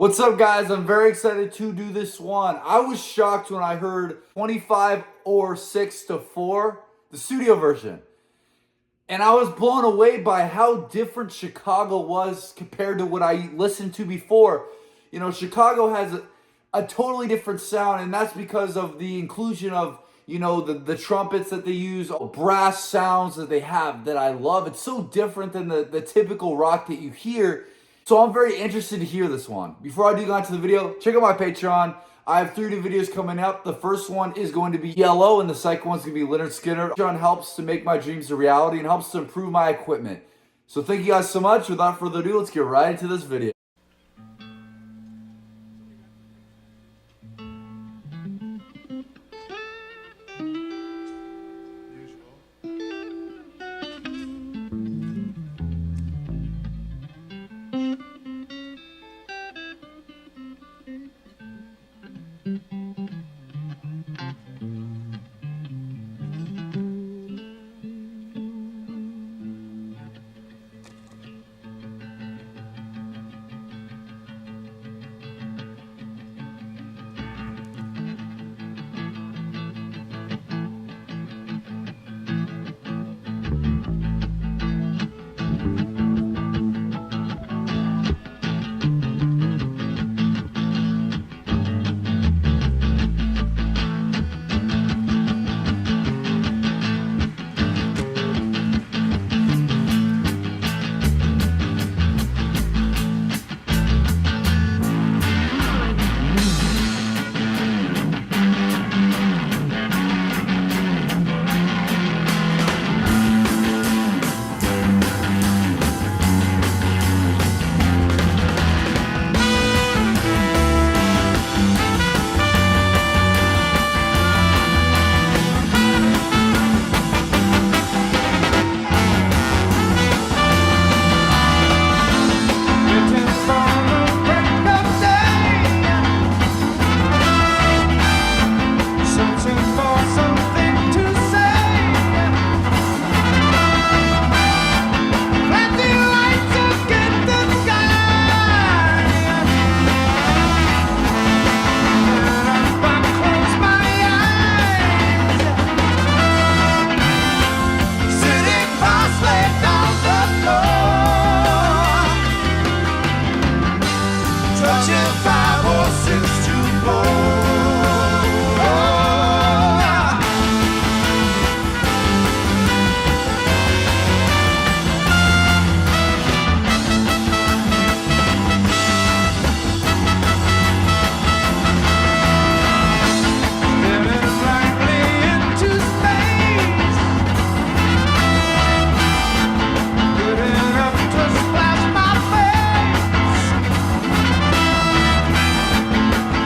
What's up, guys? I'm very excited to do this one. I was shocked when I heard 25 or 6 to 4, the studio version. And I was blown away by how different Chicago was compared to what I listened to before. You know, Chicago has a totally different sound, and that's because of the inclusion of, the trumpets that they use, brass sounds that they have that I love. It's so different than the typical rock that you hear. So I'm very interested to hear this one. Before I do go into the video, check out my Patreon. I have 3 new videos coming up. The first one is going to be Yellow, and the second one's going to be Leonard Skinner. Patreon helps to make my dreams a reality and helps to improve my equipment. So thank you guys so much. Without further ado, let's get right into this video.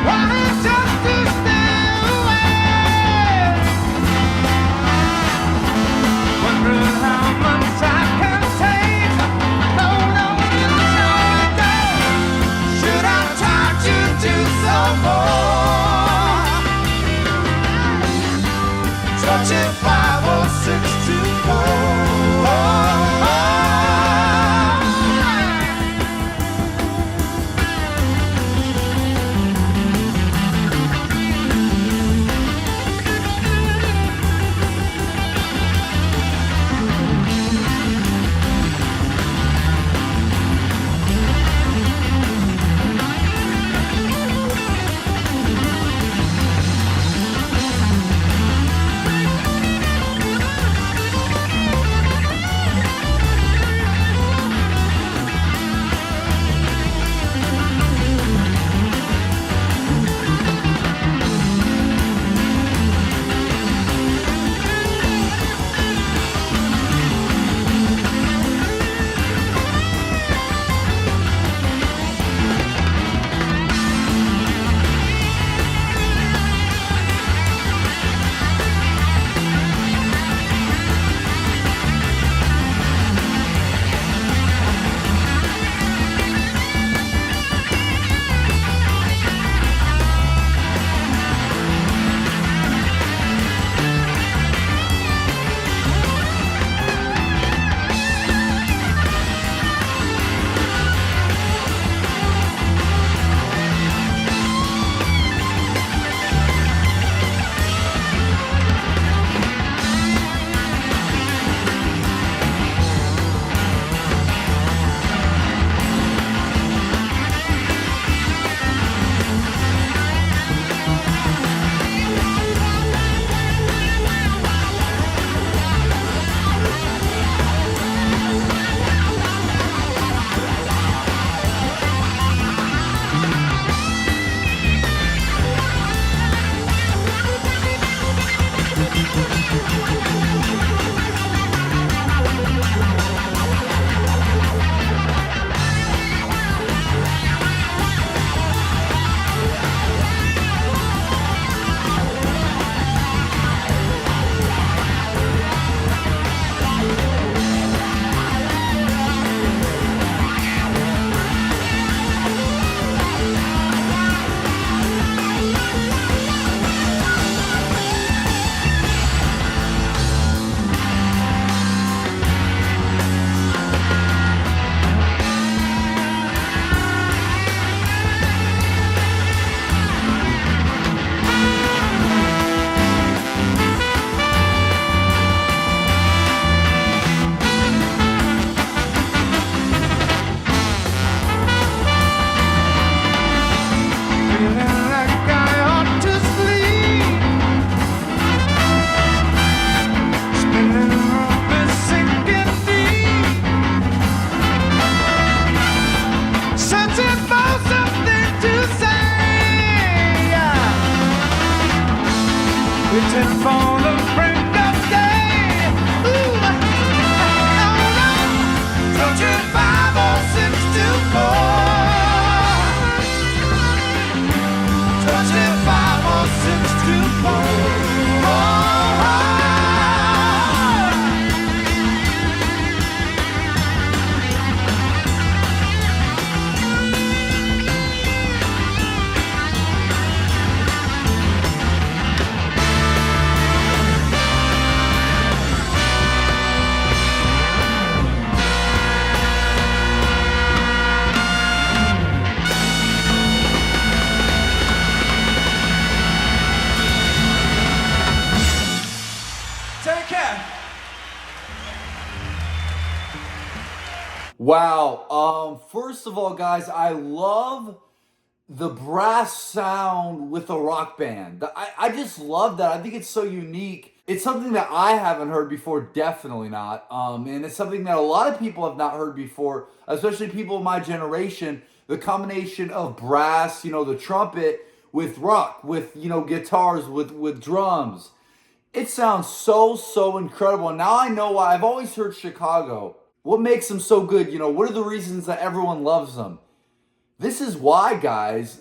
Why for the break of day. Ooh, touching 5 or 6 to 4. Touching 5 or 6 to 4. Take care. Wow. First of all, guys, I love the brass sound with a rock band. I just love that. I think it's so unique. It's something that I haven't heard before, definitely not. And it's something that a lot of people have not heard before, especially people of my generation. The combination of brass, the trumpet with rock, with, guitars, with drums. It sounds so incredible. And now I know why. I've always heard Chicago. What makes them so good? What are the reasons that everyone loves them? This is why, guys.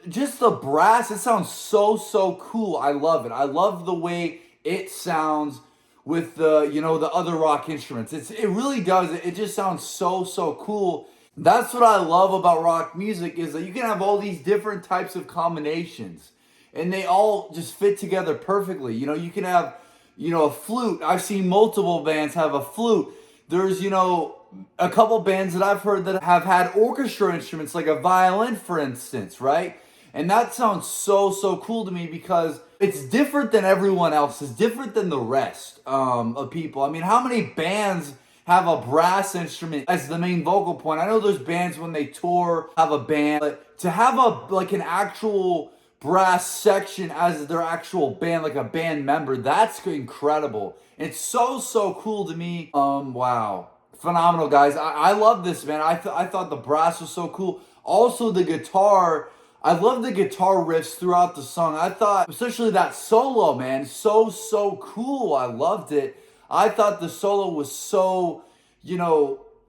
Just the brass, it sounds so cool. I love it. I love the way it sounds with the other rock instruments. It really does. It just sounds so cool. That's what I love about rock music, is that you can have all these different types of combinations, and they all just fit together perfectly. You can have, a flute. I've seen multiple bands have a flute. There's, a couple bands that I've heard that have had orchestra instruments, like a violin, for instance, right? And that sounds so cool to me, because it's different than everyone else. It's different than the rest of people. I mean, how many bands have a brass instrument as the main vocal point? I know there's bands when they tour have a band, but to have an actual brass section as their actual band, like a band member, that's incredible. It's so cool to me. Wow. Phenomenal, guys. I love this, man. I thought the brass was so cool. Also, the guitar. I love the guitar riffs throughout the song. I thought, especially that solo, man, so cool. I loved it. I thought the solo was so,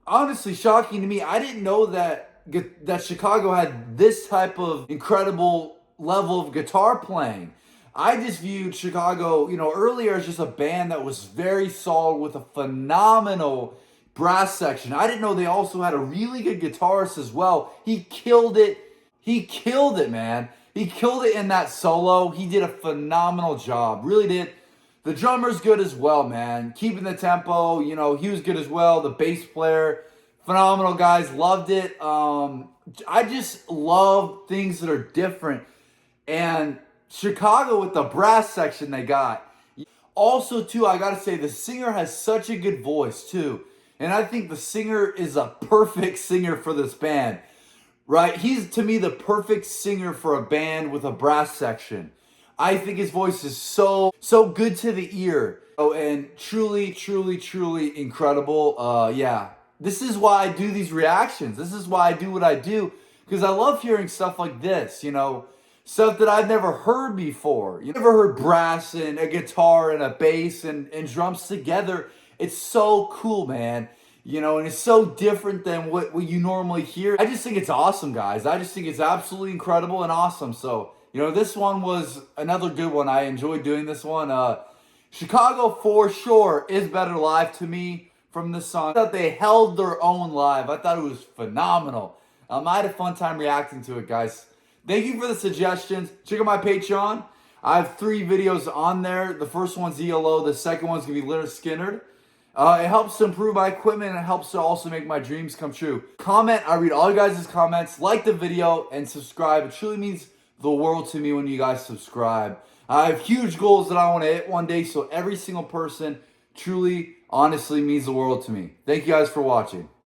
honestly shocking to me. I didn't know that Chicago had this type of incredible level of guitar playing. I just viewed Chicago, earlier as just a band that was very solid with a phenomenal brass section. I didn't know they also had a really good guitarist as well. He killed it. He killed it, man. He killed it in that solo. He did a phenomenal job. Really did. The drummer's good as well, man. Keeping the tempo, he was good as well. The bass player, phenomenal, guys. Loved it. I just love things that are different. And Chicago, with the brass section they got. Also, too, I gotta say, the singer has such a good voice, too. And I think the singer is a perfect singer for this band, right? He's, to me, the perfect singer for a band with a brass section. I think his voice is so good to the ear. Oh, and truly incredible. Yeah. This is why I do these reactions. This is why I do what I do. Because I love hearing stuff like this, stuff that I've never heard before. You never heard brass and a guitar and a bass and drums together. It's so cool, man. And it's so different than what you normally hear. I just think it's awesome, guys. I just think it's absolutely incredible and awesome. So, this one was another good one. I enjoyed doing this one. Chicago, for sure, is better live to me from this song. I thought they held their own live. I thought it was phenomenal. I had a fun time reacting to it, guys. Thank you for the suggestions. Check out my Patreon. I have 3 videos on there. The first one's ELO. The second one's going to be Leonard Skinnerd. It helps to improve my equipment, and it helps to also make my dreams come true. Comment. I read all you guys' comments. Like the video and subscribe. It truly means the world to me when you guys subscribe. I have huge goals that I want to hit one day, so every single person truly, honestly means the world to me. Thank you guys for watching.